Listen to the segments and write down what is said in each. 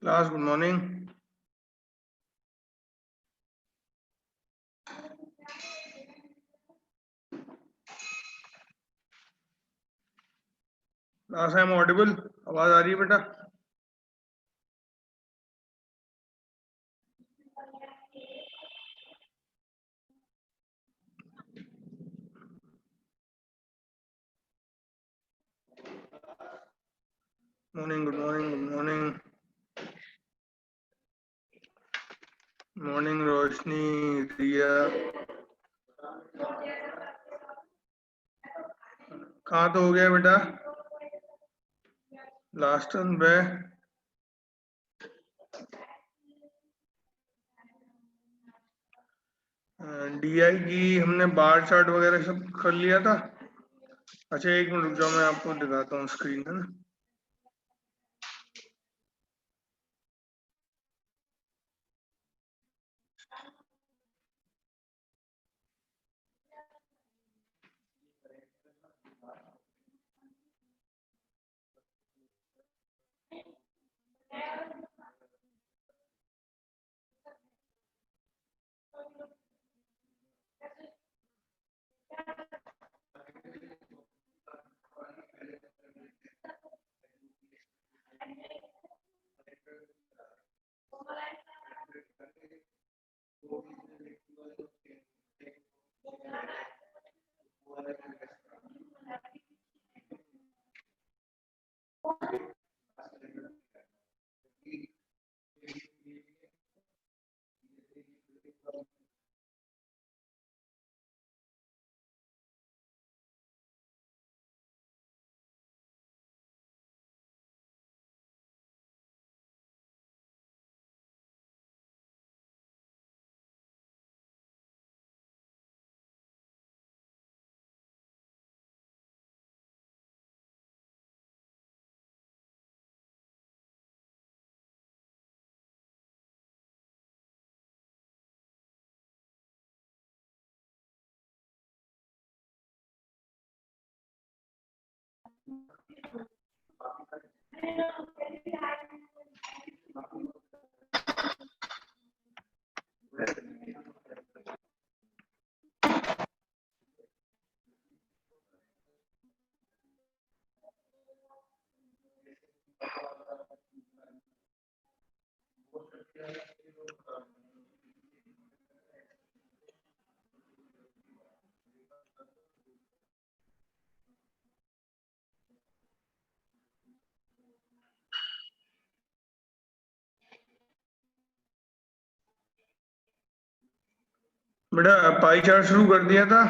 Class, good morning. Class, I am audible. आवाज आ रही है बेटा? Morning, good morning, good morning. Morning, रोशनी, रिया. कहाँ तो हो गया बेटा? लास्ट टर्न पे डीआई की हमने बार चार्ट वगैरह सब कर लिया था. अच्छा एक मिनट रुक जाओ, मैं आपको दिखाता हूँ स्क्रीन है ना. बेटा पाई चार्ट शुरू कर दिया था.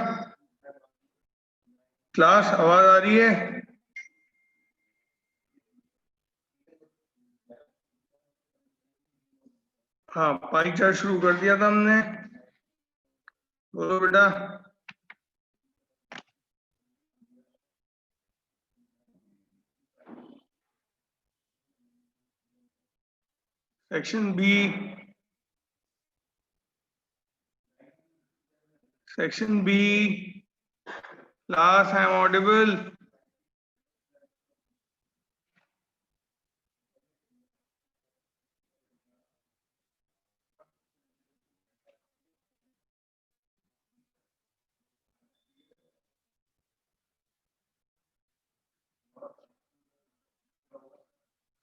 क्लास, आवाज आ रही है? हाँ, पाई चार्ट शुरू कर दिया था हमने. बोलो बेटा. Section B. Section B. Class, I am audible.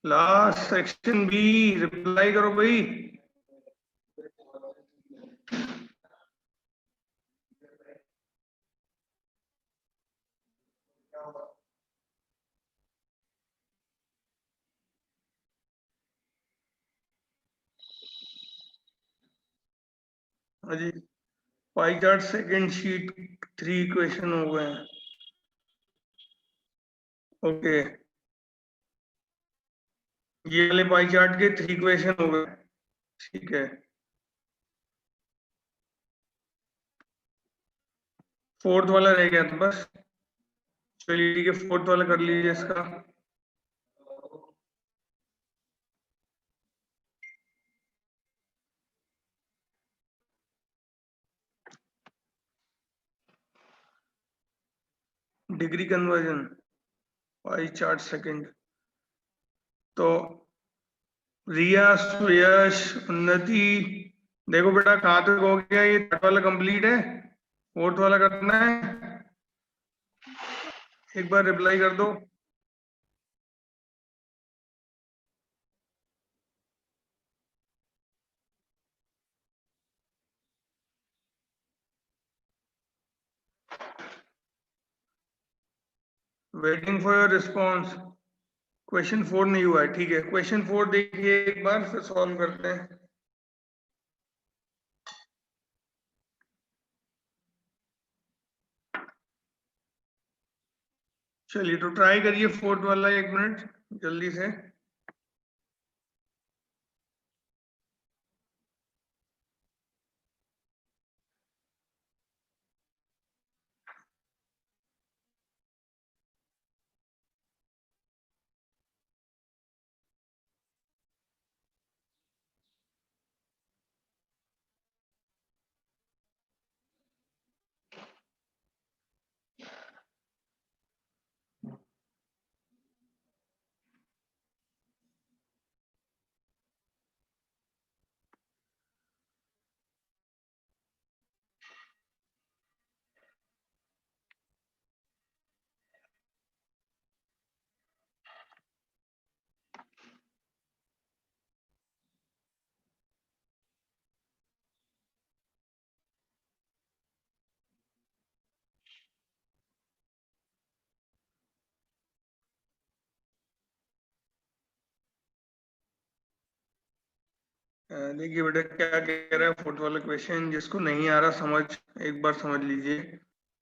Last section B, reply करो भाई. जी, pie chart second sheet 3 question हो गए हैं. ओके, ये वाले पाई चार्ट के 3 क्वेश्चन हो गए. ठीक है, फोर्थ वाला रह गया था बस. चलिए ठीक है, फोर्थ वाला कर लीजिए इसका. डिग्री कन्वर्जन, पाई चार्ट सेकंड. तो रिया, सुयश, उन्नति। देखो बेटा कहाँ तक हो गया, ये थर्ड वाला कंप्लीट है, फोर्थ वाला करना है। एक बार रिप्लाई कर दो। Waiting for your response. Question 4 नहीं हुआ है, ठीक है। क्वेश्चन 4 देखिए एक बार, फिर सॉल्व करते हैं। चलिए तो ट्राई करिए फोर्थ वाला, 1 मिनट जल्दी से। देखिए बेटा क्या कह रहा है फोर्थ वाला क्वेश्चन, जिसको नहीं आ रहा समझ, एक बार समझ लीजिए।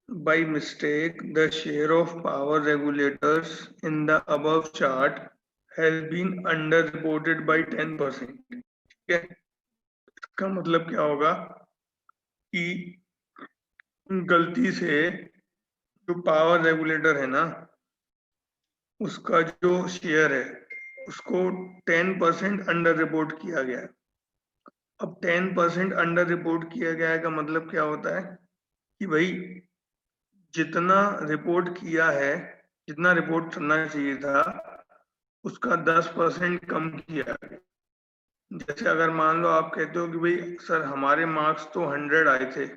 By mistake the share of power regulators in the above chart has been under reported by 10%। ठीक है, इसका मतलब क्या होगा कि गलती से जो पावर रेगुलेटर है ना, उसका जो शेयर है उसको 10% अंडर रिपोर्ट किया गया है। अब 10% अंडर रिपोर्ट किया गया है का मतलब क्या होता है कि भाई जितना रिपोर्ट किया है, जितना रिपोर्ट करना चाहिए था उसका 10% कम किया है। जैसे अगर मान लो आप कहते हो कि भाई सर हमारे मार्क्स तो 100 आए थे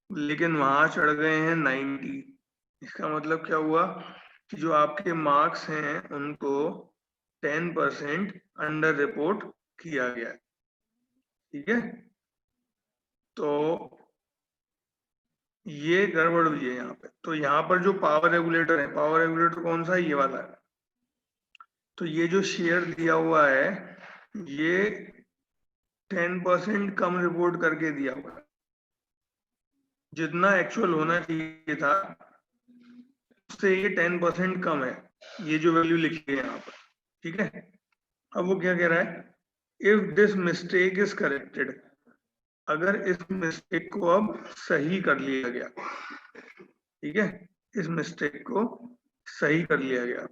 लेकिन वहां चढ़ गए हैं 90, इसका मतलब क्या हुआ कि जो आपके मार्क्स हैं उनको 10% अंडर रिपोर्ट किया गया है। ठीक है, तो ये गड़बड़ हुई है यहाँ पे। तो यहाँ पर जो पावर रेगुलेटर है, पावर रेगुलेटर कौन सा है, ये वाला है। तो ये जो शेयर दिया हुआ है ये 10% कम रिपोर्ट करके दिया हुआ है। जितना एक्चुअल होना चाहिए था उससे ये 10% कम है, ये जो वैल्यू लिखी है यहाँ पर। ठीक है, अब वो क्या कह रहा है, if this mistake is corrected, अगर इस मिस्टेक को अब सही कर लिया गया। ठीक है, इस मिस्टेक को सही कर लिया गया।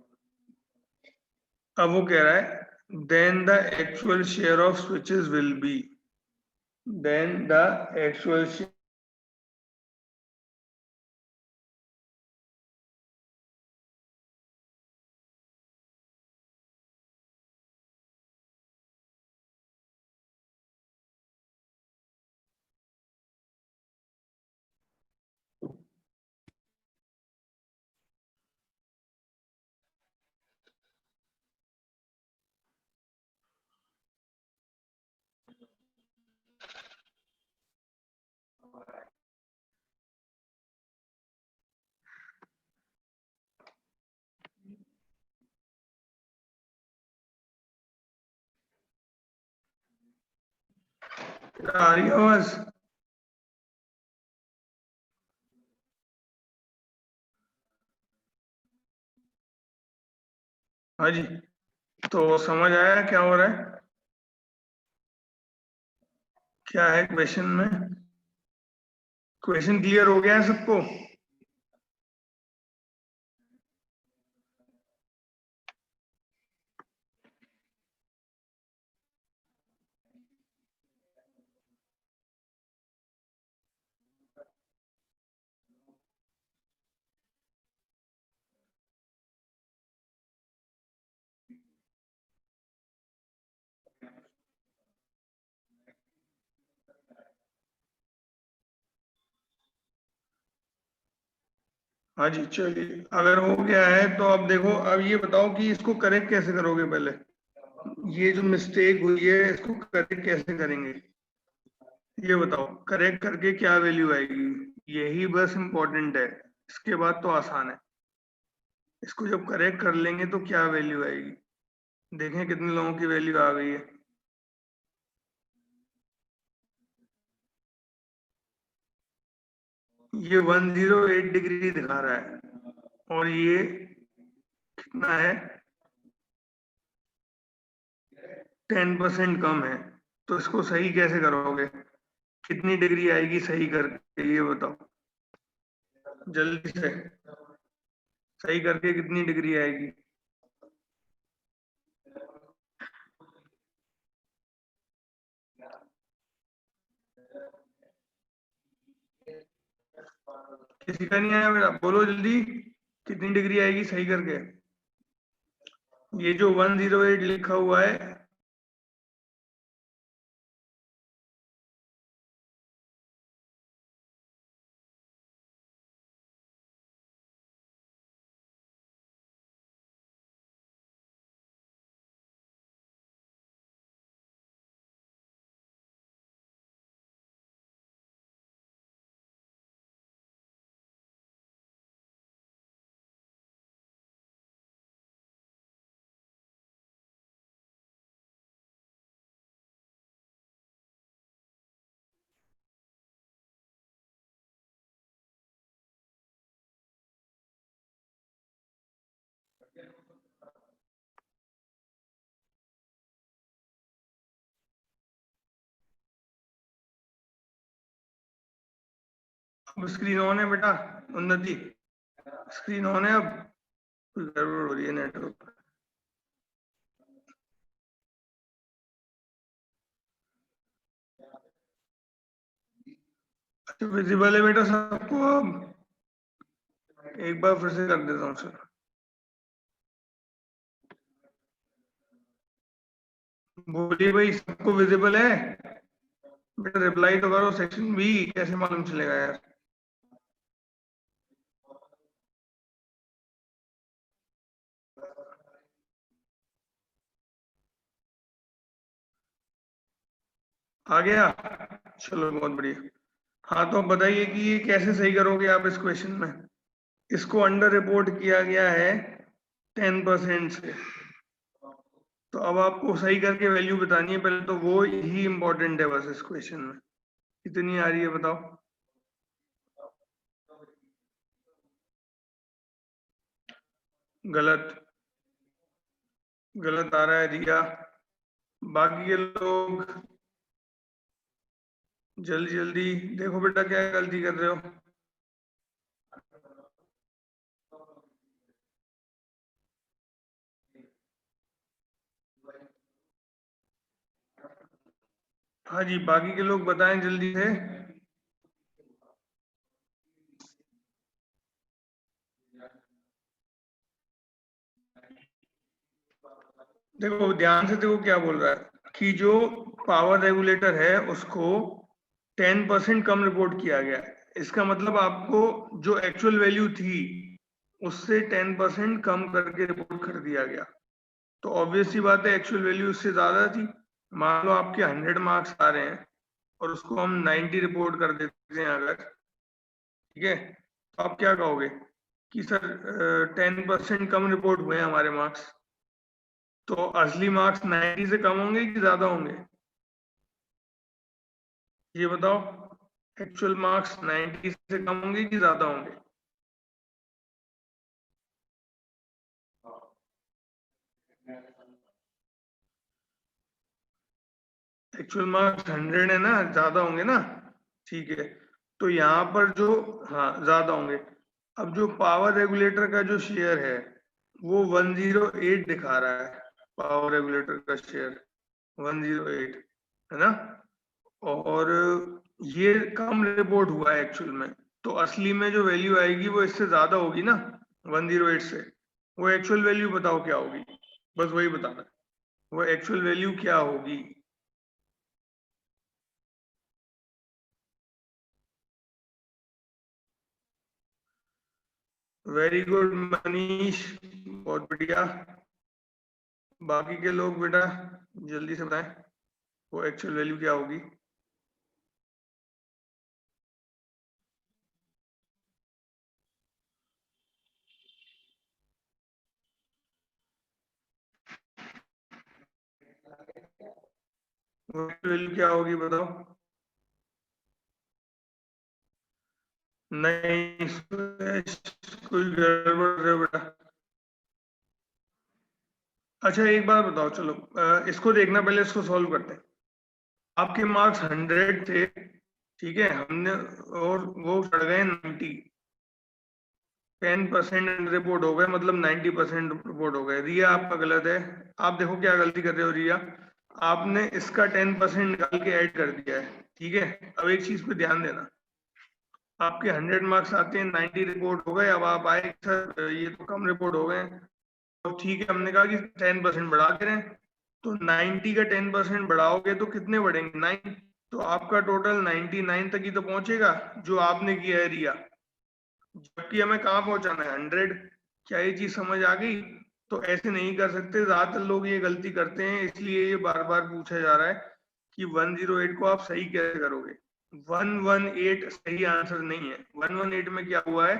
अब वो कह रहा है then the actual share of switches will be, then the actual आ रही है आवाज? हाँ जी, तो समझ आया क्या हो रहा है, क्या है क्वेश्चन में? क्वेश्चन क्लियर हो गया है सबको? हाँ जी चलिए, अगर हो गया है तो अब देखो, अब ये बताओ कि इसको करेक्ट कैसे करोगे पहले। ये जो मिस्टेक हुई है इसको करेक्ट कैसे करेंगे, ये बताओ। करेक्ट करके क्या वैल्यू आएगी, यही बस इम्पोर्टेंट है। इसके बाद तो आसान है। इसको जब करेक्ट कर लेंगे तो क्या वैल्यू आएगी, देखें कितने लोगों की वैल्यू आ गई है। ये 108 डिग्री दिखा रहा है, और ये कितना है, 10% कम है। तो इसको सही कैसे करोगे, कितनी डिग्री आएगी सही करके, ये बताओ जल्दी से। सही करके कितनी डिग्री आएगी। किसी का नहीं आया मेरा, बोलो जल्दी, कितनी डिग्री आएगी सही करके। ये जो 108 लिखा हुआ है, अब स्क्रीन ऑन है बेटा, उन्नति, स्क्रीन ऑन है अब। कुछ गड़बड़ हो रही है नेटवर्क। अच्छा विजिबल है बेटा सबको अब, एक बार फिर से कर देता हूँ सर। बोलिए भाई, सबको विजिबल है। बेटा रिप्लाई तो करो, सेक्शन बी कैसे मालूम चलेगा यार। आ गया, चलो बहुत बढ़िया। हाँ तो बताइए कि ये कैसे सही करोगे आप इस क्वेश्चन में। इसको अंडर रिपोर्ट किया गया है 10% से। तो अब आपको सही करके वैल्यू बतानी है, पहले तो वो ही इंपॉर्टेंट है बस इस क्वेश्चन में। कितनी आ रही है बताओ। गलत, गलत आ रहा है रिया। बाकी के लोग जल्दी जल्दी देखो बेटा, क्या गलती कर रहे हो। हाँ जी, बाकी के लोग बताएं जल्दी से। देखो ध्यान से देखो क्या बोल रहा है कि जो पावर रेगुलेटर है उसको 10% कम रिपोर्ट किया गया है। इसका मतलब आपको जो एक्चुअल वैल्यू थी उससे 10% कम करके रिपोर्ट कर दिया गया। तो ऑब्वियस सी बात है, एक्चुअल वैल्यू उससे ज्यादा थी। मान लो आपके 100 मार्क्स आ रहे हैं और उसको हम 90 रिपोर्ट कर देते हैं अगर, ठीक है, तो आप क्या कहोगे कि सर 10% कम रिपोर्ट हुए हैं हमारे मार्क्स। तो असली मार्क्स 90 से कम होंगे कि ज्यादा होंगे, ये बताओ। एक्चुअल मार्क्स 90 से कम होंगे कि ज्यादा होंगे। एक्चुअल मार्क्स 100 है ना, ज्यादा होंगे ना। ठीक है, तो यहाँ पर जो, हाँ ज्यादा होंगे। अब जो पावर रेगुलेटर का जो शेयर है वो 108 दिखा रहा है। पावर रेगुलेटर का शेयर 108 है ना, और ये कम रिपोर्ट हुआ है एक्चुअल में। तो असली में जो वैल्यू आएगी वो इससे ज्यादा होगी ना, 108 से। वो एक्चुअल वैल्यू बताओ क्या होगी, बस वही बताना है। वो एक्चुअल वैल्यू क्या होगी। वेरी गुड मनीष, बहुत बढ़िया। बाकी के लोग बेटा जल्दी से बताएं वो एक्चुअल वैल्यू क्या होगी। वो एक्चुअल वैल्यू क्या होगी बताओ। नहीं सुरेश, कोई गड़बड़ है बेटा। अच्छा एक बात बताओ, चलो इसको देखना, पहले इसको सॉल्व करते हैं। आपके मार्क्स 100 थे, ठीक है, हमने और वो चढ़ गए 90, 10% रिपोर्ट हो गए, मतलब 90% रिपोर्ट हो गए। रिया आपका गलत है। आप देखो क्या गलती कर रहे हो रिया, आपने इसका 10% निकाल के ऐड कर दिया है, ठीक है। अब एक चीज पे ध्यान देना, आपके 100 मार्क्स आते हैं, 90 रिपोर्ट हो गए, अब आप आए कि सर ये तो कम रिपोर्ट हो गए। तो ठीक है, हमने कहा कि 10% बढ़ा दे रहे हैं, तो 90 का 10% बढ़ाओगे तो कितने बढ़ेंगे, 9। तो आपका टोटल 99 तक ही तो पहुंचेगा जो आपने किया है रिया, जबकि हमें कहाँ पहुंचाना है, 100। क्या ये चीज समझ आ गई? तो ऐसे नहीं कर सकते, ज्यादातर लोग ये गलती करते हैं, इसलिए ये बार बार पूछा जा रहा है कि 108 को आप सही कैसे करोगे। 118 सही आंसर नहीं है। 118 में क्या हुआ है,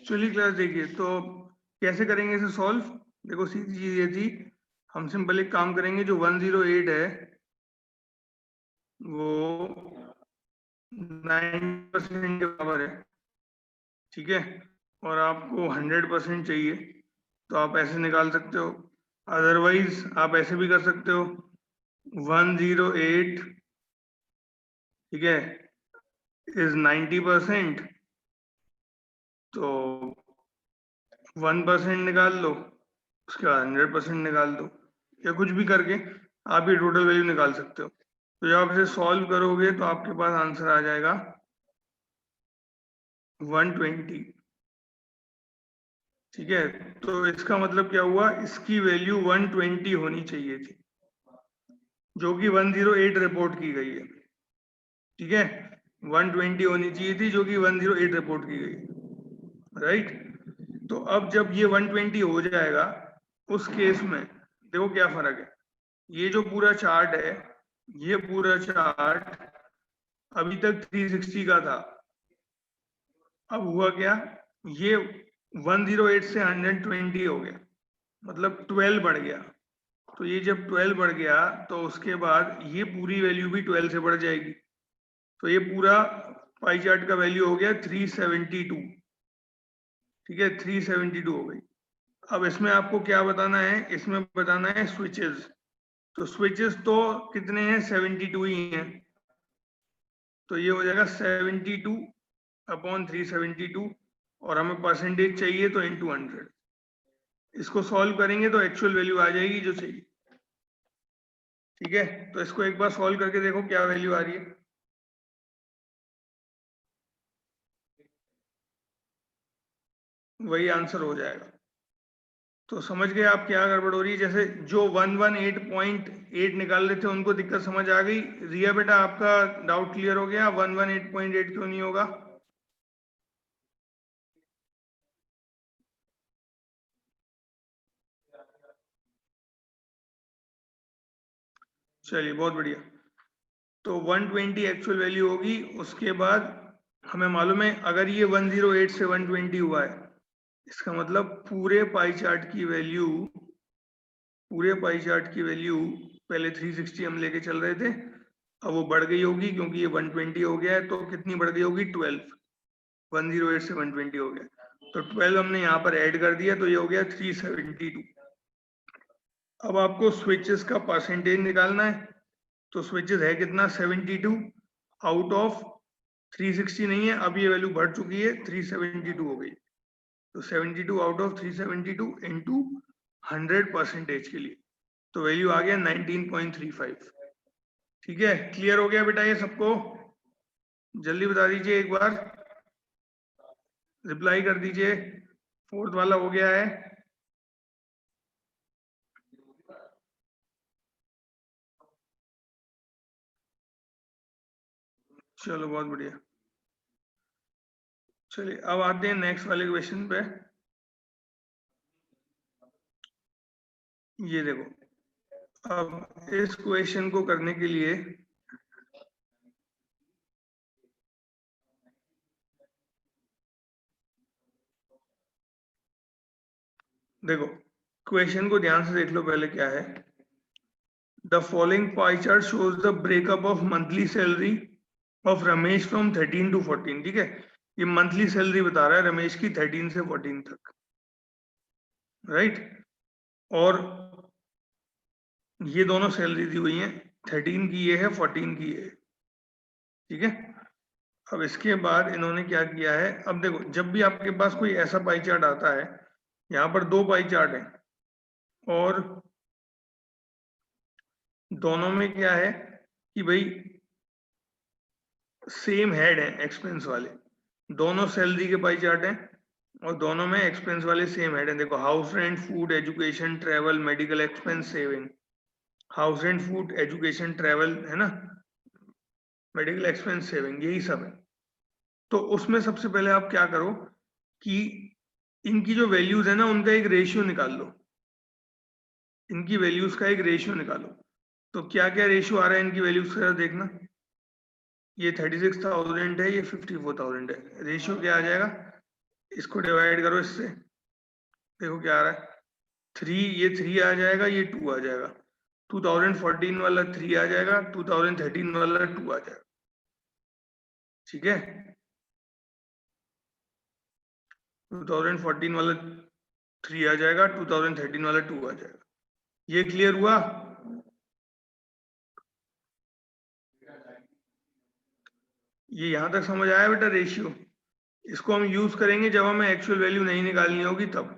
चलिए क्लास देखिए, तो कैसे करेंगे इसे सॉल्व। देखो सीधी चीज ये थी, हम सिंपल एक काम करेंगे, जो 108 है वो 9% के बराबर है, ठीक है, और आपको 100% चाहिए, तो आप ऐसे निकाल सकते हो। अदरवाइज आप ऐसे भी कर सकते हो, 108, ठीक है, इज 90%, तो 1% निकाल लो, उसके बाद 100% निकाल दो, या कुछ भी करके आप ये टोटल वैल्यू निकाल सकते हो। तो जब आप इसे सॉल्व करोगे तो आपके पास आंसर आ जाएगा 120, ठीक है। तो इसका मतलब क्या हुआ, इसकी वैल्यू 120 होनी चाहिए थी, जो कि 108 रिपोर्ट की गई है, ठीक है। 120 होनी चाहिए थी, जो कि 108 रिपोर्ट की गई, राइट। तो अब जब ये 120 हो जाएगा, उस केस में देखो क्या फर्क है, ये जो पूरा चार्ट है, ये पूरा चार्ट अभी तक 360 का था, अब हुआ क्या, ये 108 से 120 हो गया, मतलब 12 बढ़ गया। तो ये जब 12 बढ़ गया तो उसके बाद ये पूरी वैल्यू भी 12 से बढ़ जाएगी, तो ये पूरा पाई चार्ट का वैल्यू हो गया 372, ठीक है, 372 हो गई। अब इसमें आपको क्या बताना है, इसमें बताना है स्विचेस। तो स्विचेस तो कितने हैं, 72 ही हैं, तो ये हो जाएगा 72 अपॉन 372, और हमें परसेंटेज चाहिए तो इंटू 100। इसको सॉल्व करेंगे तो एक्चुअल वैल्यू आ जाएगी जो चाहिए, ठीक है। तो इसको एक बार सॉल्व करके देखो क्या वैल्यू आ रही है। वही आंसर हो जाएगा। तो समझ गए आप क्या गड़बड़ हो रही है, जैसे जो 118.8 निकाल रहे थे उनको दिक्कत समझ आ गई। रिया बेटा आपका डाउट क्लियर हो गया, 118.8 क्यों नहीं होगा। चलिए बहुत बढ़िया। तो 120 एक्चुअल वैल्यू होगी, उसके बाद हमें मालूम है अगर ये 108 से 120 हुआ है, इसका मतलब पूरे पाई चार्ट की वैल्यू पहले 360 हम लेके चल रहे थे, अब वो बढ़ गई होगी क्योंकि ये 120 हो गया है, तो कितनी बढ़ गई होगी, 12। 108 से 120 हो गया, तो 12 हमने यहाँ पर ऐड कर दिया, तो ये हो गया 372। अब आपको स्विचेस का परसेंटेज निकालना है, तो स्विचेस है कितना, 72 आउट ऑफ 360 नहीं है, अब ये वैल्यू बढ़ चुकी है, 372 हो गई, तो 72 आउट ऑफ 372 इंटू 100% के लिए, तो वैल्यू आ गया 19.35, ठीक है। क्लियर हो गया बेटा ये सबको, जल्दी बता दीजिए एक बार, रिप्लाई कर दीजिए, फोर्थ वाला हो गया है। चलो बहुत बढ़िया। चलिए अब आते हैं नेक्स्ट वाले क्वेश्चन पे। ये देखो, अब इस क्वेश्चन को करने के लिए देखो, क्वेश्चन को ध्यान से देख लो पहले क्या है। The following pie chart shows the breakup of monthly salary of Ramesh from 13 to 14, ठीक है। ये मंथली सैलरी बता रहा है रमेश की 13 से 14 तक, राइट। और ये दोनों सैलरी दी हुई है, 13 की ये है, 14 की ये है, ठीक है। अब इसके बाद इन्होंने क्या किया है, अब देखो जब भी आपके पास कोई ऐसा पाई चार्ट आता है, यहाँ पर दो पाई चार्ट है और दोनों में क्या है कि भाई सेम हेड है एक्सपेंस वाले, दोनों सैलरी के पाई चार्ट हैं और दोनों में एक्सपेंस वाले सेम हेड हैं। देखो house rent, food, education, travel, medical expense, saving. House rent, food, education, travel है ना, मेडिकल एक्सपेंस, सेविंग, यही सब है। तो उसमें सबसे पहले आप क्या करो कि इनकी जो वैल्यूज है ना उनका एक रेशियो निकाल लो, इनकी वैल्यूज का एक रेशियो निकालो। तो क्या क्या रेशियो आ रहा है इनकी वैल्यूज का देखना, ये 36,000 है, ये 54,000 है, रेशियो क्या आ जाएगा, इसको डिवाइड करो इससे, देखो क्या आ रहा है, 3, ये 3 आ जाएगा, ये 2 आ जाएगा, 2014 वाला 3 आ जाएगा, 2013 वाला 2 आ जाएगा। ठीक है, 2014 वाला 3 आ जाएगा, 2013 वाला 2 आ जाएगा। ये क्लियर हुआ? ये यहां तक समझ आया बेटा रेशियो? इसको हम यूज करेंगे जब हमें एक्चुअल वैल्यू नहीं निकालनी होगी तब,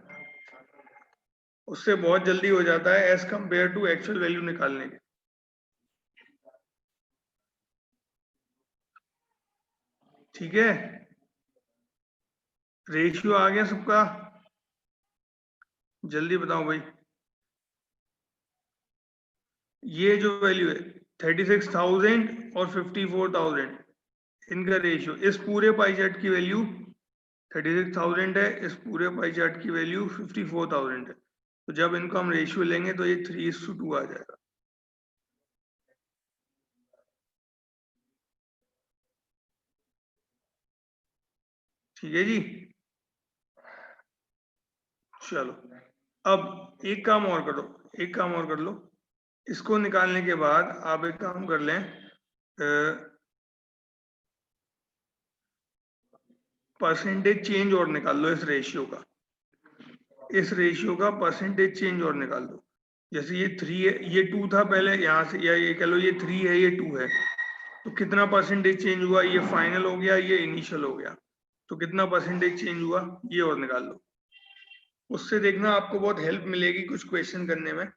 उससे बहुत जल्दी हो जाता है as compare to actual value निकालने के। ठीक है, रेशियो आ गया सबका? जल्दी बताओ भाई। ये जो वैल्यू है 36,000 और 54,000, इनका रेशियो, इस पूरे पाई चार्ट की वैल्यू 36,000 है, इस पूरे पाई चार्ट की वैल्यू 54,000 है। तो जब इनको हम रेशियो लेंगे तो ये 3:2 आ जाएगा। ठीक है जी, चलो अब एक काम और करो, एक काम और कर लो। इसको निकालने के बाद आप एक काम कर लें, परसेंटेज चेंज और निकाल लो इस रेशियो का, इस रेशियो का परसेंटेज चेंज और निकाल दो। जैसे ये 3 है, ये 2 था पहले यहाँ से, या ये कह लो ये 3 है, ये 2 है, तो कितना परसेंटेज चेंज हुआ? ये फाइनल हो गया, ये इनिशियल हो गया, तो कितना परसेंटेज चेंज हुआ ये और निकाल लो। उससे देखना आपको बहुत हेल्प मिलेगी कुछ क्वेश्चन करने में,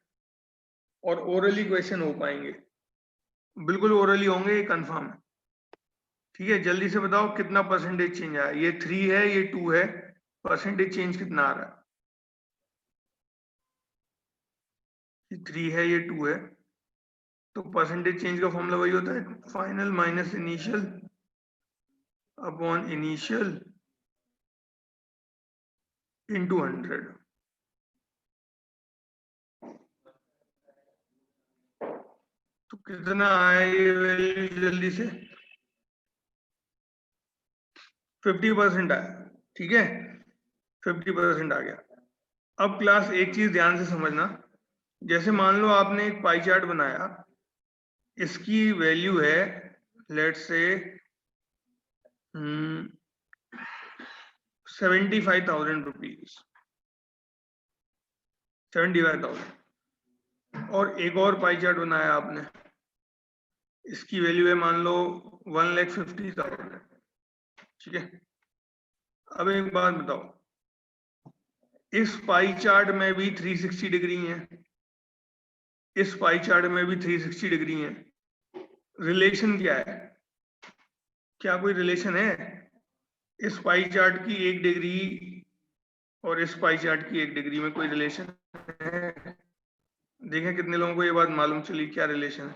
और ओरली क्वेश्चन हो पाएंगे, बिल्कुल ओरली होंगे, ये कंफर्म है। ठीक है, जल्दी से बताओ कितना परसेंटेज चेंज आया? ये 3 है, ये 2 है, परसेंटेज चेंज कितना आ रहा है? ये 3 है, ये 2 है, तो परसेंटेज चेंज का फॉर्मूला वही होता है, final minus initial upon initial into 100। तो कितना आया ये वैल्यू जल्दी से? 50% आया। ठीक है, 50% आ गया। अब क्लास एक चीज ध्यान से समझना, जैसे मान लो आपने एक पाई चार्ट बनाया, इसकी वैल्यू है लेट से 75,000 रुपीज, 75,000। और एक और पाई चार्ट बनाया आपने, इसकी वैल्यू है मान लो 1,50,000। ठीक है, अब एक बात बताओ, इस पाई चार्ट में भी 360 डिग्री है, इस पाई चार्ट में भी 360 डिग्री है, रिलेशन क्या है? क्या कोई रिलेशन है? इस पाई चार्ट की 1 डिग्री और इस पाई चार्ट की 1 डिग्री में कोई रिलेशन है? देखें कितने लोगों को ये बात मालूम चली क्या रिलेशन है।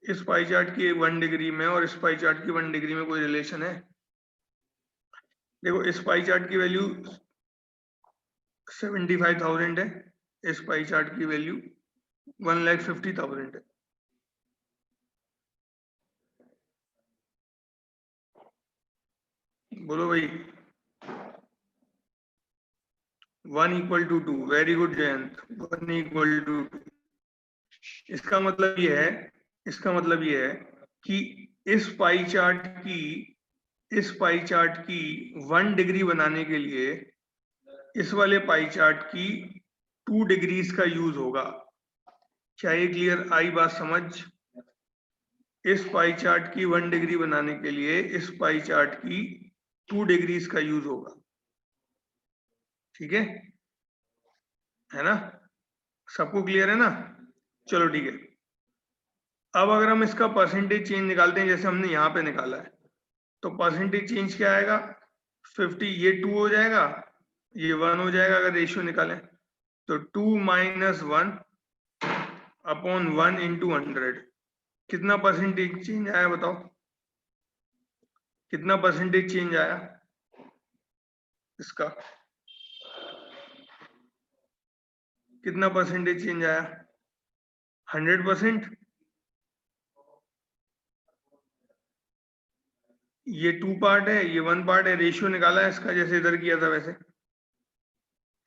इस पाई चार्ट की 1 डिग्री में और इस पाई चार्ट की 1 डिग्री में कोई रिलेशन है? देखो इस पाई चार्ट की वैल्यू 75,000 है, इस पाई चार्ट की वैल्यू 1,50,000 है। बोलो भाई। 1:2, वेरी गुड जयंत, 1:2। इसका मतलब ये है, इसका मतलब ये है कि इस पाई चार्ट की, इस पाई चार्ट की 1 डिग्री बनाने के लिए इस वाले पाई चार्ट की 2 डिग्रीज का यूज होगा। क्या ये क्लियर आई बात समझ? इस पाई चार्ट की 1 डिग्री बनाने के लिए इस पाई चार्ट की 2 डिग्रीज का यूज होगा। ठीक है ना? सबको क्लियर है ना? चलो ठीक है, अब अगर हम इसका परसेंटेज चेंज निकालते हैं जैसे हमने यहाँ पे निकाला है, तो परसेंटेज चेंज क्या आएगा? 50, ये 2 हो जाएगा, ये 1 हो जाएगा अगर रेशियो निकालें, तो 2 - 1 अपॉन 1 इंटू 100। कितना परसेंटेज चेंज आया बताओ? कितना परसेंटेज चेंज आया इसका? कितना परसेंटेज चेंज आया? 100%। ये 2 पार्ट है, ये 1 पार्ट है, रेशियो निकाला है इसका जैसे इधर किया था वैसे,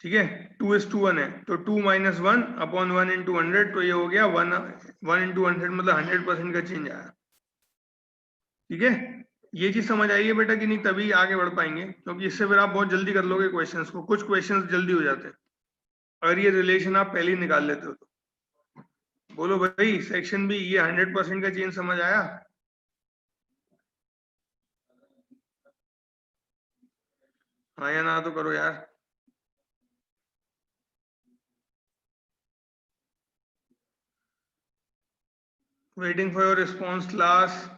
ठीक है। 2:1 है तो 2 - 1 अपॉन 1 × 100, तो ये हो गया 1 × 100 मतलब 100% का चेंज आया, ठीक है। ये चीज समझ आई है बेटा कि नहीं, तभी आगे बढ़ पाएंगे, क्योंकि इससे फिर आप बहुत जल्दी कर लोगे क्वेश्चंस को, कुछ क्वेश्चंस जल्दी हो जाते हैं अगर ये रिलेशन आप पहले ही निकाल लेते हो तो। बोलो भाई सेक्शन बी, ये 100% का चेंज समझ आया? हाँ या ना तो करो यार। Waiting for your response class,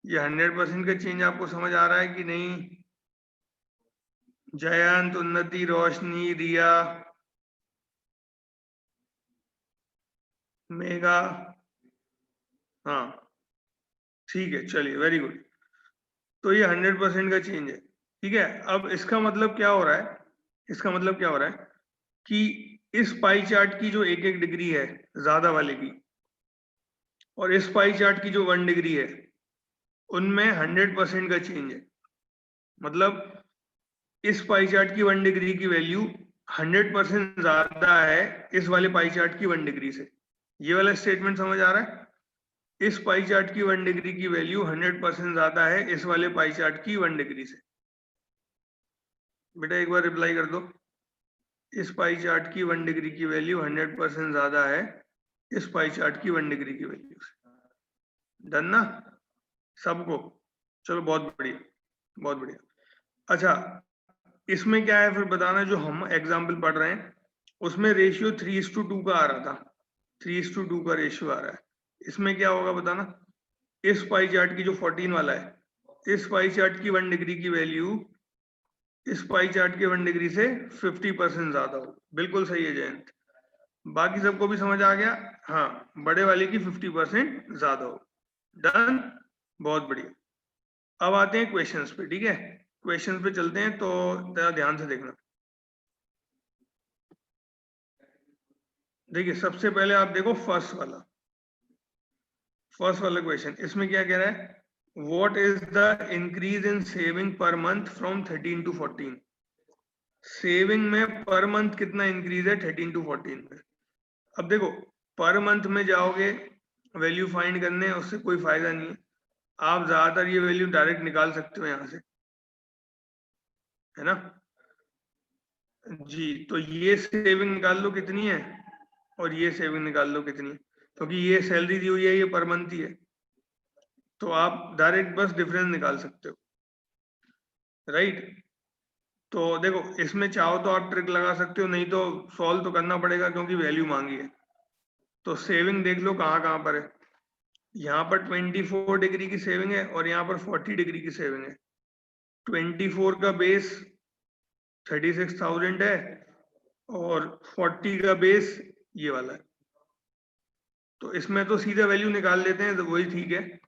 ये 100% का चेंज आपको समझ आ रहा है कि नहीं? जयंत, उन्नति, रोशनी, रिया, मेघा, हाँ ठीक है, चलिए वेरी गुड। तो ये 100% का चेंज है, ठीक है। अब इसका मतलब क्या हो रहा है, इसका मतलब क्या हो रहा है कि इस पाई चार्ट की जो 1-1 डिग्री है ज्यादा वाले की, और इस पाई चार्ट की जो 1 डिग्री है, उनमें 100% का चेंज है। मतलब इस पाई चार्ट की 1 डिग्री की वैल्यू 100% ज्यादा है इस वाले पाई चार्ट की 1 डिग्री से। ये वाला स्टेटमेंट समझ आ रहा है? इस पाई चार्ट की 1 डिग्री की वैल्यू 100% ज्यादा है इस वाले पाई चार्ट की 1 डिग्री से। बेटा एक बार रिप्लाई कर दो, इस पाई चार्ट की 1 डिग्री की वैल्यू 100% ज्यादा है इस पाई चार्ट की 1 डिग्री की वैल्यू से। डन ना सबको? चलो बहुत बढ़िया, बहुत बढ़िया। अच्छा इसमें क्या है फिर बताना, जो हम एग्जाम्पल पढ़ रहे हैं उसमें रेशियो 3:2 का आ रहा था, 3:2 का रेशियो आ रहा है। इसमें क्या होगा बताना, इस पाई चार्ट की जो 14 वाला है, इस पाई चार्ट की 1 डिग्री की वैल्यू इस पाई चार्ट के 1 डिग्री से 50% ज्यादा हो। बिल्कुल सही है जयंत, बाकी सबको भी समझ आ गया? हाँ, बड़े वाले की 50% ज्यादा हो। डन, बहुत बढ़िया। अब आते हैं क्वेश्चंस पे, ठीक है। क्वेश्चंस पे चलते हैं तो जरा ध्यान से देखना। देखिए सबसे पहले आप देखो फर्स्ट वाला क्वेश्चन, इसमें क्या कह रहा है, what is the increase in saving per month from 13 to 14? Saving में पर मंथ कितना इंक्रीज है 13 to 14 में? अब देखो पर मंथ में जाओगे वैल्यू फाइंड करने, उससे कोई फायदा नहीं है। आप ज्यादातर ये वैल्यू डायरेक्ट निकाल सकते हो यहाँ से, है ना जी। तो ये सेविंग निकाल लो कितनी है, और ये सेविंग निकाल लो कितनी है, क्योंकि ये सैलरी दी हुई है, ये पर मंथ ही है, तो आप डायरेक्ट बस डिफरेंस निकाल सकते हो, राइट। तो देखो इसमें चाहो तो आप ट्रिक लगा सकते हो, नहीं तो सॉल्व तो करना पड़ेगा क्योंकि वैल्यू मांगी है। तो सेविंग देख लो कहाँ कहाँ पर है, यहाँ पर 24 डिग्री की सेविंग है और यहाँ पर 40 डिग्री की सेविंग है। 24 का बेस 36,000 है और 40 का बेस ये वाला है, तो इसमें तो सीधा वैल्यू निकाल लेते हैं, तो वही ठीक है,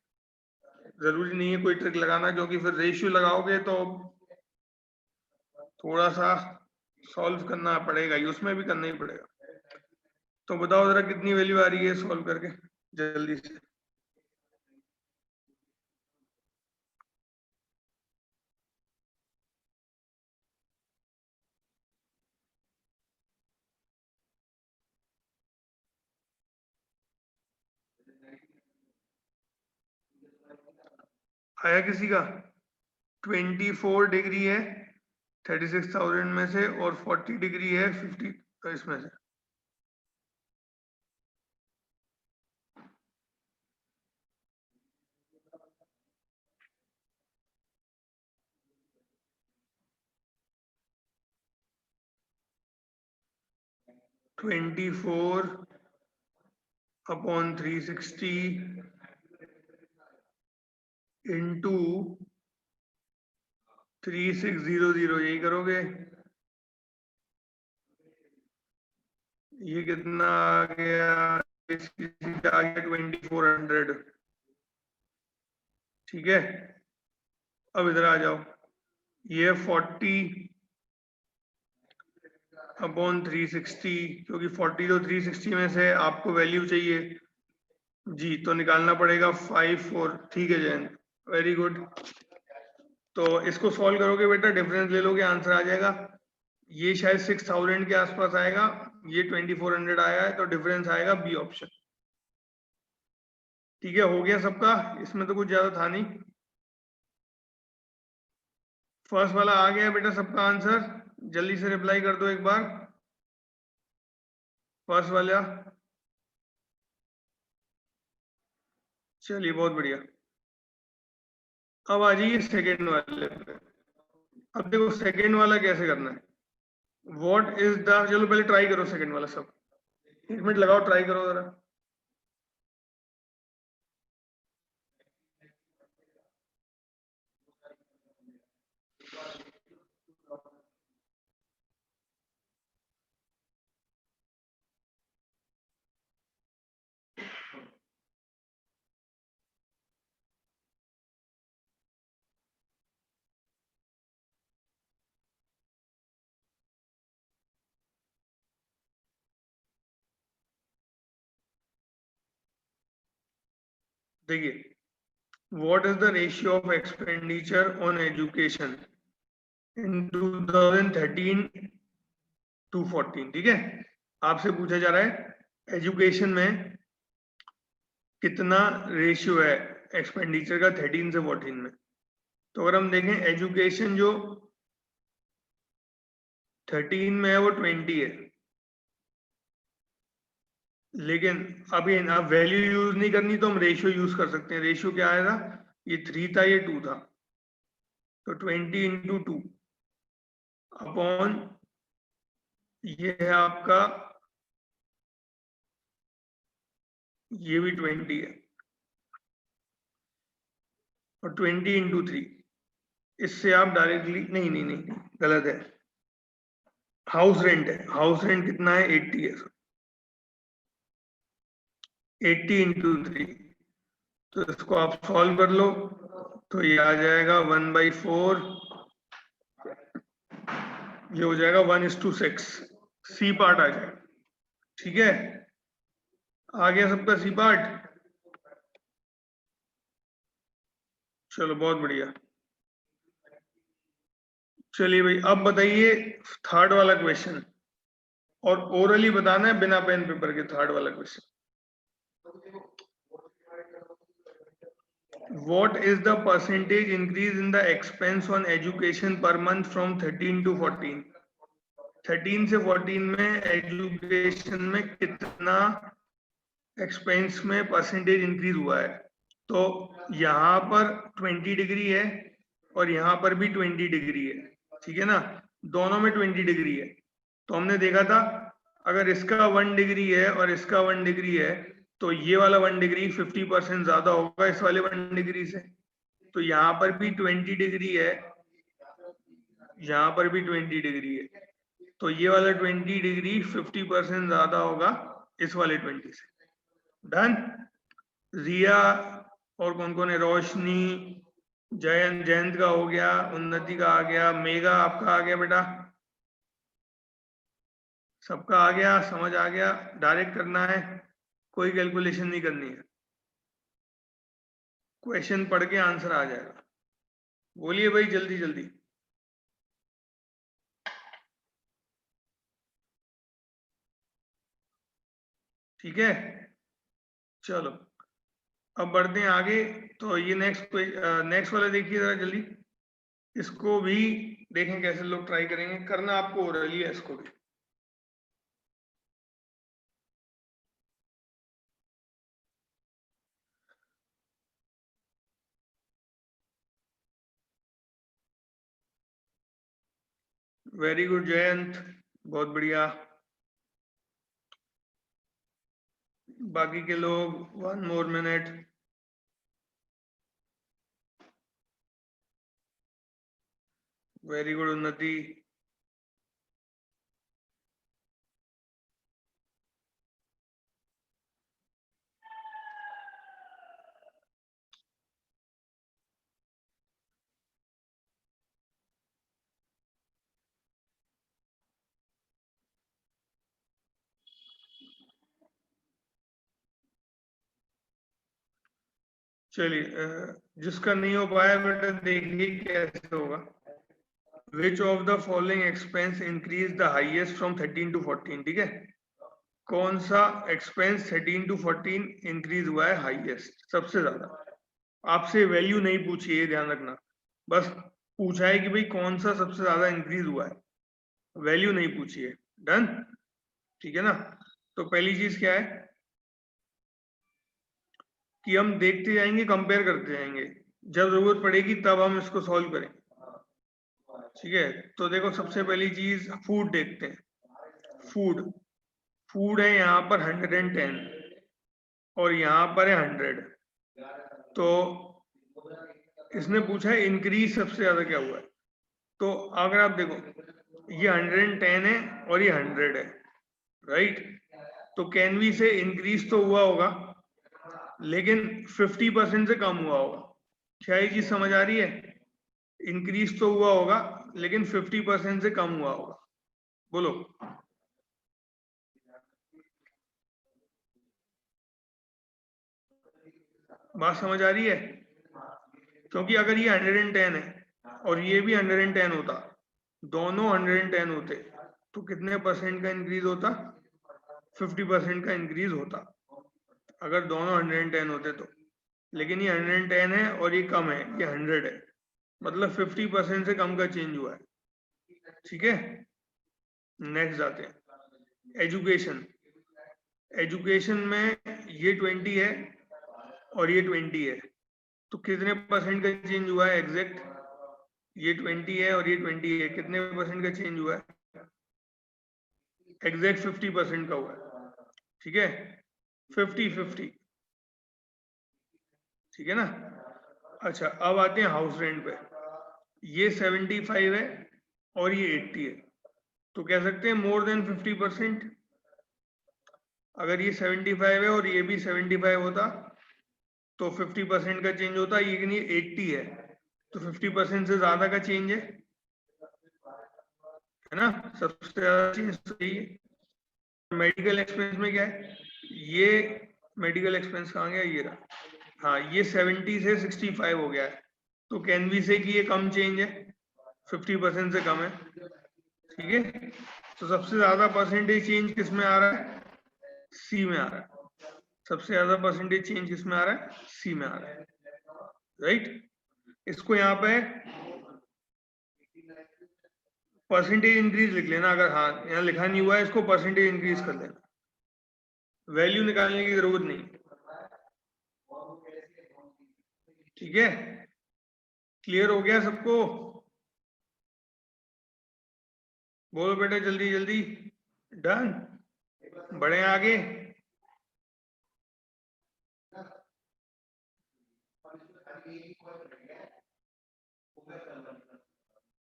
जरूरी नहीं है कोई ट्रिक लगाना, क्योंकि फिर रेशियो लगाओगे तो थोड़ा सा सॉल्व करना पड़ेगा ही, उसमें भी करना ही पड़ेगा। तो बताओ जरा कितनी वैल्यू आ रही है सॉल्व करके जल्दी से। आया किसी का? 24 डिग्री है 36,000 में से, और 40 डिग्री है 50 इसमें से। ट्वेंटी फोर अपॉन 360 इंटू 3600, यही करोगे? ये कितना आ गया, आ गया 2400, ठीक है। अब इधर आ जाओ, ये 40 अपॉन 360, क्योंकि 40 तो 360 में से आपको वैल्यू चाहिए जी, तो निकालना पड़ेगा 5 4, ठीक है जयंत, वेरी गुड। तो इसको सॉल्व करोगे बेटा, डिफरेंस ले लोगे, आंसर आ जाएगा। ये शायद 6000 के आसपास आएगा, ये 2400 आया है, तो डिफरेंस आएगा बी ऑप्शन। ठीक है, हो गया सबका, इसमें तो कुछ ज्यादा था नहीं। फर्स्ट वाला आ गया बेटा सबका आंसर, जल्दी से रिप्लाई कर दो एक बार फर्स्ट वाला। चलिए बहुत बढ़िया। अब आ जाइए सेकेंड वाले पे। अब देखो सेकेंड वाला कैसे करना है। व्हाट इज द, चलो पहले ट्राई करो सेकेंड वाला सब, 1 मिनट लगाओ, ट्राई करो जरा। देखिए, what is the ratio of expenditure on education in 2013 to 14। ठीक है, आपसे पूछा जा रहा है एजुकेशन में कितना रेशियो है एक्सपेंडिचर का 13 से 14 में। तो अगर हम देखें एजुकेशन जो 13 में है वो 20 है, लेकिन अभी आप वैल्यू यूज नहीं करनी तो हम रेशियो यूज कर सकते हैं। रेशियो क्या आएगा, ये 3 था, ये 2 था, तो 20 × 2 अपॉन ये है आपका, ये भी 20 है, और 20 × 3। इससे आप डायरेक्टली, नहीं नहीं नहीं, गलत है। हाउस रेंट है, हाउस रेंट कितना है, 80 है, 80 × 3। तो इसको आप सॉल्व कर लो, तो ये आ जाएगा 1/4, ये हो जाएगा 1:6, सी पार्ट आ जाएगा। ठीक है, आ गया सबका सी पार्ट। चलो बहुत बढ़िया। चलिए भाई, अब बताइए थर्ड वाला क्वेश्चन, और ओरली बताना है बिना पेन पेपर के। थर्ड वाला question, what is the percentage increase in the expense on education per month from 13 to 14। 13 से 14 में एजुकेशन में कितना एक्सपेंस में परसेंटेज इंक्रीज हुआ है। तो यहाँ पर 20 डिग्री है, और यहाँ पर भी 20 डिग्री है, ठीक है ना, दोनों में 20 डिग्री है। तो हमने देखा था अगर इसका 1 डिग्री है और इसका 1 डिग्री है, तो ये वाला 1 डिग्री 50% ज्यादा होगा इस वाले 1 डिग्री से। तो यहाँ पर भी 20 डिग्री है, यहाँ पर भी 20 डिग्री है, तो ये वाला 20 डिग्री 50% ज्यादा होगा इस वाले 20 से। डन। रिया और कौन कौन है, रोशनी, जयंत, जयंत का हो गया, उन्नति का आ गया, मेगा आपका आ गया बेटा, सबका आ गया, समझ आ गया। डायरेक्ट करना है, कोई कैलकुलेशन नहीं करनी है, क्वेश्चन पढ़ के आंसर आ जाएगा। बोलिए भाई जल्दी जल्दी। ठीक है, चलो अब बढ़ते हैं आगे। तो ये नेक्स्ट वाला देखिए जरा जल्दी, इसको भी देखें कैसे लोग ट्राई करेंगे, करना आपको हो रही है इसको भी। वेरी गुड जयंत, बहुत बढ़िया। बाकी के लोग 1 मोर मिनट। वेरी गुड उन्नति। चलिए जिसका नहीं हो पाया बेटा देखिए कैसे होगा। Which of the following expense increase the highest from 13 to 14, ठीक है। कौन सा एक्सपेंस 13 to 14 इंक्रीज हुआ है हाईएस्ट, सबसे ज्यादा। आपसे वैल्यू नहीं पूछी है, ध्यान रखना, बस पूछा है कि भाई कौन सा सबसे ज्यादा इंक्रीज हुआ है, वैल्यू नहीं पूछी है। डन, ठीक है ना। तो पहली चीज क्या है कि हम देखते जाएंगे, कंपेयर करते जाएंगे, जब जरूरत पड़ेगी तब हम इसको सॉल्व करें, ठीक है। तो देखो सबसे पहली चीज फूड देखते हैं। फूड फूड है यहाँ पर 110 और यहाँ पर है 100। तो इसने पूछा है इंक्रीज सबसे ज्यादा क्या हुआ है। तो अगर आप देखो ये 110 है और ये 100 है, राइट। तो कैन वी से इंक्रीज तो हुआ होगा लेकिन 50% से कम हुआ होगा। क्या ये चीज समझ आ रही है? इंक्रीज तो हुआ होगा लेकिन 50% से कम हुआ होगा। बोलो। बात समझ आ रही है? क्योंकि अगर ये 110 है और ये भी 110 होता, दोनों 110 होते, तो कितने परसेंट का इंक्रीज होता? 50% का इंक्रीज होता, अगर दोनों 110 होते तो। लेकिन ये 110 है और ये कम है, ये 100 है, मतलब 50% से कम का चेंज हुआ है, ठीक है। नेक्स्ट जाते हैं एजुकेशन। एजुकेशन में ये 20 है और ये 20 है, तो कितने परसेंट का चेंज हुआ है एग्जैक्ट? ये 20 है और ये 20 है, कितने परसेंट का चेंज हुआ है? एग्जैक्ट 50% का हुआ है, ठीक है। 50-50, ठीक है ना। अच्छा अब आते हैं हाउस रेंट पे। ये 75 है और ये 80 है, तो कह सकते हैं मोर देन 50%। अगर ये 75 है और ये भी 75 होता तो 50% का चेंज होता, लेकिन ये 80 है तो 50% से ज्यादा का चेंज है ना। सबसे ज्यादा चेंज तो यही है। मेडिकल एक्सपेंस में क्या है, ये मेडिकल एक्सपेंस कहाँ गया, ये रहा। हाँ ये 70 से 65 हो गया है, तो कैन वी से कि ये कम चेंज है, 50% से कम है, ठीक है। तो सबसे ज्यादा परसेंटेज चेंज किस में आ रहा है? सी में आ रहा है। सबसे ज्यादा परसेंटेज चेंज किस में आ रहा है? सी में आ रहा है, राइट। इसको यहाँ पे परसेंटेज इंक्रीज लिख लेना, अगर हाँ यहाँ लिखा नहीं हुआ है इसको परसेंटेज इंक्रीज कर लेना, वैल्यू निकालने की जरूरत नहीं, ठीक है। क्लियर हो गया सबको? बोलो बेटा जल्दी जल्दी। डन, बढ़े आगे।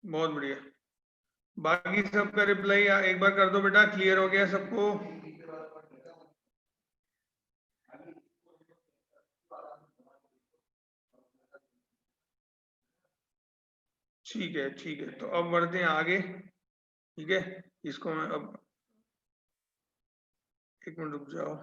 बहुत बढ़िया। बाकी सबका रिप्लाई एक बार कर दो बेटा, क्लियर हो गया सबको? ठीक है ठीक है, तो अब बढ़ते हैं आगे, ठीक है। इसको मैं अब एक मिनट रुक जाओ।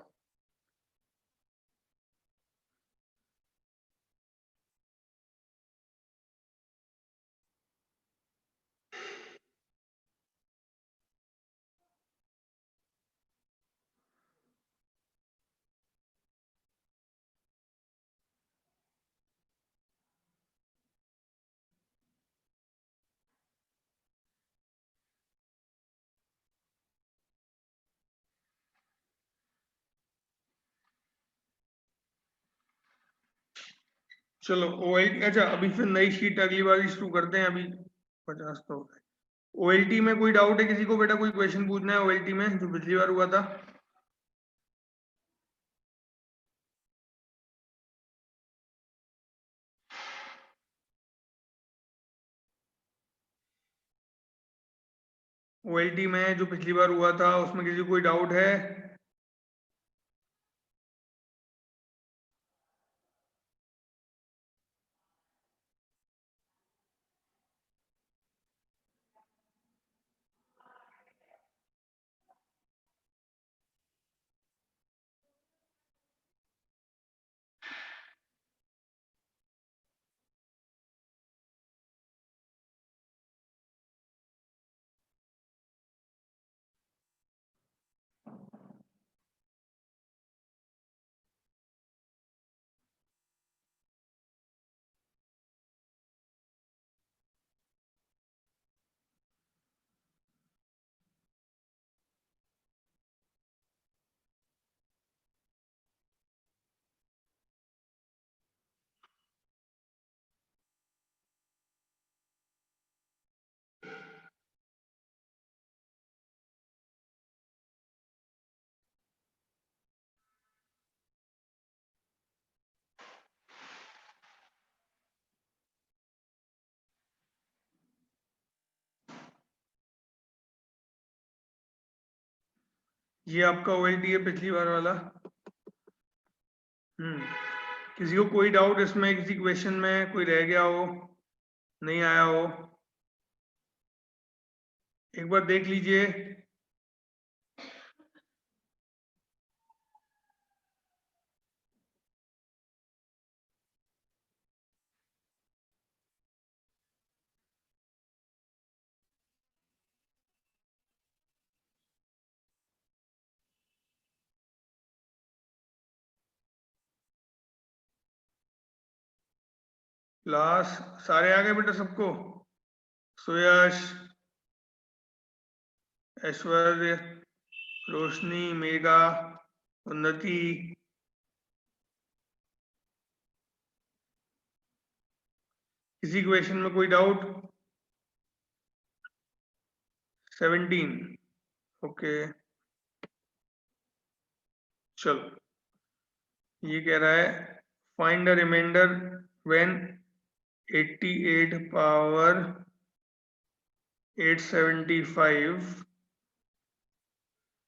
चलो ओएल, अच्छा अभी फिर नई शीट अगली बार शुरू करते हैं, अभी 50 तो हो गए। ओएलटी में कोई डाउट है किसी को बेटा, कोई क्वेश्चन पूछना है ओएलटी में जो पिछली बार हुआ था? ओएलटी में जो पिछली बार हुआ था उसमें किसी को कोई डाउट है? ये आपका OLT है पिछली बार वाला। किसी को कोई डाउट इसमें, किसी क्वेश्चन में कोई रह गया हो, नहीं आया हो, एक बार देख लीजिए। क्लास सारे आ गए बेटा सबको? सुयश, ऐश्वर्य, रोशनी, मेघा, उन्नति, किसी क्वेश्चन में कोई डाउट? 17, ओके। चलो ये कह रहा है find the remainder when 88 power 875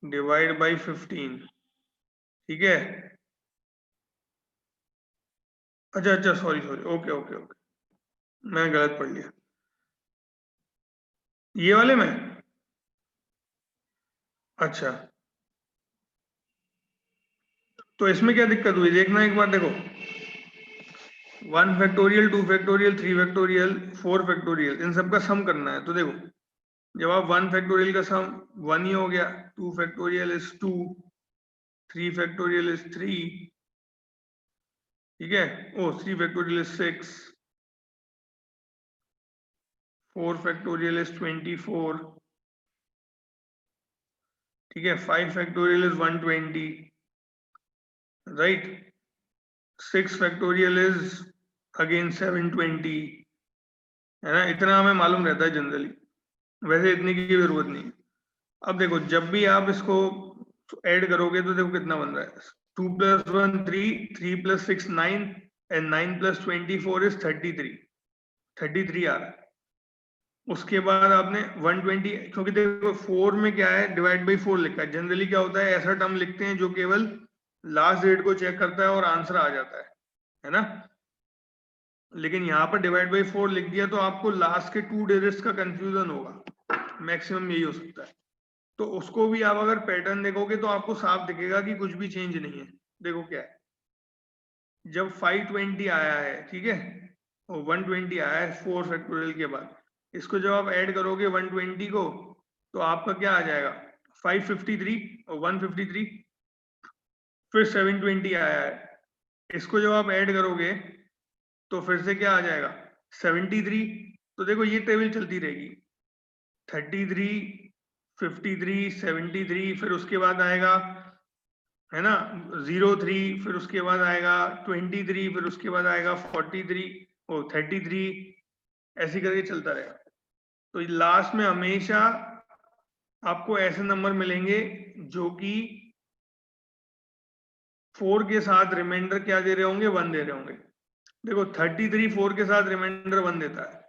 divide by 15। ठीक है, अच्छा अच्छा, sorry sorry, okay okay okay, मैं गलत पढ़ लिया ये वाले में। अच्छा, तो इसमें क्या दिक्कत हुई देखना एक बार, देखो 1 फैक्टोरियल, 2 फैक्टोरियल, 3 फैक्टोरियल, 4 फैक्टोरियल, इन सब का सम करना है। तो देखो जब आप 1 फैक्टोरियल का सम 1 ही हो गया, 2 फैक्टोरियल इज 2, 3 फैक्टोरियल इज 3, ठीक है, ओ 3 फैक्टोरियल इज 6, 4 फैक्टोरियल इज 24, ठीक है, 5 factorial is 120, right, 6 factorial is again 720, है ना, इतना हमें मालूम रहता है जनरली, वैसे इतने की जरूरत नहीं। अब देखो जब भी आप इसको ऐड करोगे तो देखो कितना बन रहा है, 2 + 1 3, 3 + 6 9, एंड 9 + 24 इज 33, 33 आ रहा है। उसके बाद आपने 120, क्योंकि देखो 4 में क्या है, डिवाइड बाई 4 लिखा है। जनरली क्या होता है, ऐसा टर्म लिखते हैं जो केवल लास्ट डेट को चेक करता है और आंसर आ जाता है ना। लेकिन यहाँ पर डिवाइड बाई 4 लिख दिया तो आपको लास्ट के 2 डिजिट्स का कंफ्यूजन होगा, मैक्सिमम यही हो सकता है। तो उसको भी आप अगर पैटर्न देखोगे तो आपको साफ दिखेगा कि कुछ भी चेंज नहीं है। देखो क्या है, जब 520 आया है, ठीक है, और 120 आया है 4 फैक्टोरियल के बाद, इसको जब आप ऐड करोगे 120 को तो आपका क्या आ जाएगा, 553 और 153, फिर 720 आया है, इसको जब आप ऐड करोगे तो फिर से क्या आ जाएगा, 73। तो देखो ये टेबल चलती रहेगी, 33, 53, 73, फिर उसके बाद आएगा, है ना, 03, फिर उसके बाद आएगा 23, फिर उसके बाद आएगा 43 ओ 33, ऐसे करके चलता रहेगा। तो लास्ट में हमेशा आपको ऐसे नंबर मिलेंगे जो कि 4 के साथ रिमाइंडर क्या दे रहे होंगे, 1 दे रहे होंगे। देखो 33 4 के साथ रिमाइंडर 1 देता है,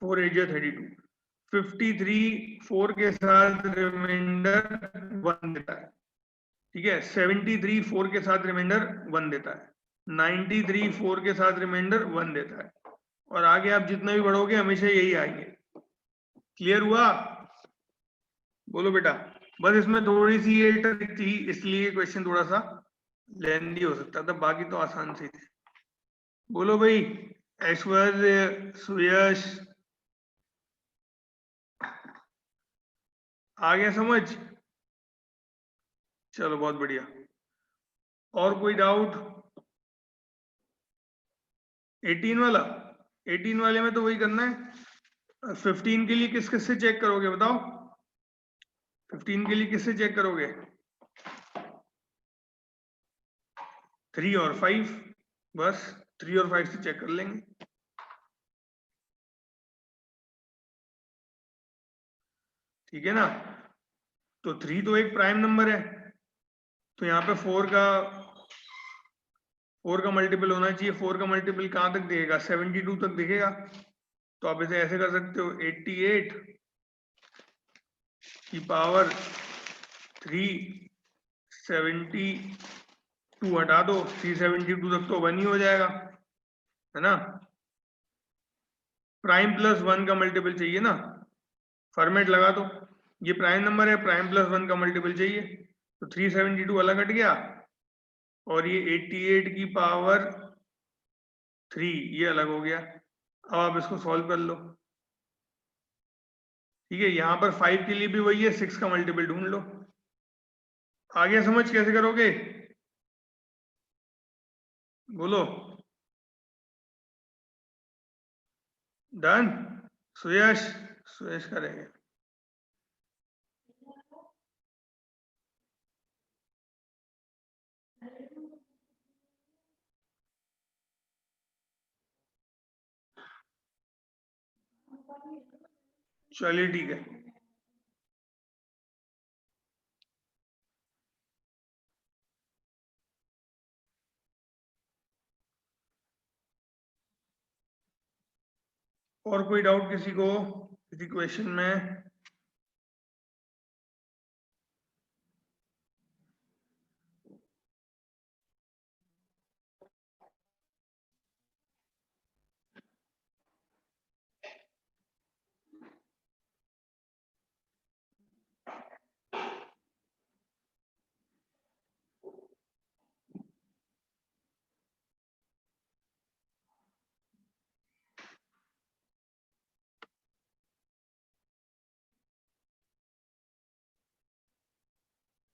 4 8 या 32। 53 4 के साथ रिमाइंडर 1 देता है, ठीक है। 73 4 के साथ रिमाइंडर 1 देता है। 93 4 के साथ रिमाइंडर 1 देता है। और आगे आप जितना भी बढ़ोगे हमेशा यही आएंगे। क्लियर हुआ? बोलो बेटा। बस इसमें थोड़ी सी ये ट्रिक थी, इसलिए क्वेश्चन थोड़ा सा लेंदी हो सकता था, बाकी तो आसान से थे। बोलो भाई, ऐश्वर्य, सुयश, आ गया समझ? चलो बहुत बढ़िया। और कोई डाउट? 18 वाला, 18 वाले में तो वही करना है। 15 के लिए किस किस से चेक करोगे बताओ? 15 के लिए किससे चेक करोगे? 3 और 5, बस 3 और 5 से चेक कर लेंगे। ठीक है ना। तो 3 तो एक प्राइम नंबर है, तो यहाँ पे 4 का मल्टीपल होना चाहिए। 4 का मल्टीपल कहाँ तक दिखेगा, 72 तक दिखेगा। तो आप इसे ऐसे कर सकते हो, 88 की पावर 372 हटा दो, 372 तक तो 1 ही हो जाएगा, है ना। प्राइम प्लस 1 का मल्टीपल चाहिए ना, फॉर्मेट लगा दो, ये प्राइम नंबर है, प्राइम प्लस 1 का मल्टीपल चाहिए, तो 372 अलग हट गया और ये 88 की पावर 3 ये अलग हो गया। अब आप इसको सॉल्व कर लो, ठीक है। यहां पर 5 के लिए भी वही है, 6 का मल्टीपल ढूंढ लो। आगे समझ कैसे करोगे, बोलो। डन, सुयश, सुयश करेंगे। चलिए ठीक है। और कोई डाउट किसी को, किसी क्वेश्चन में?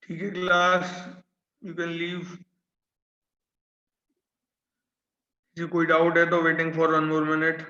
ठीक है क्लास, यू कैन लीव। किसी कोई डाउट है तो वेटिंग फॉर 1 more minute।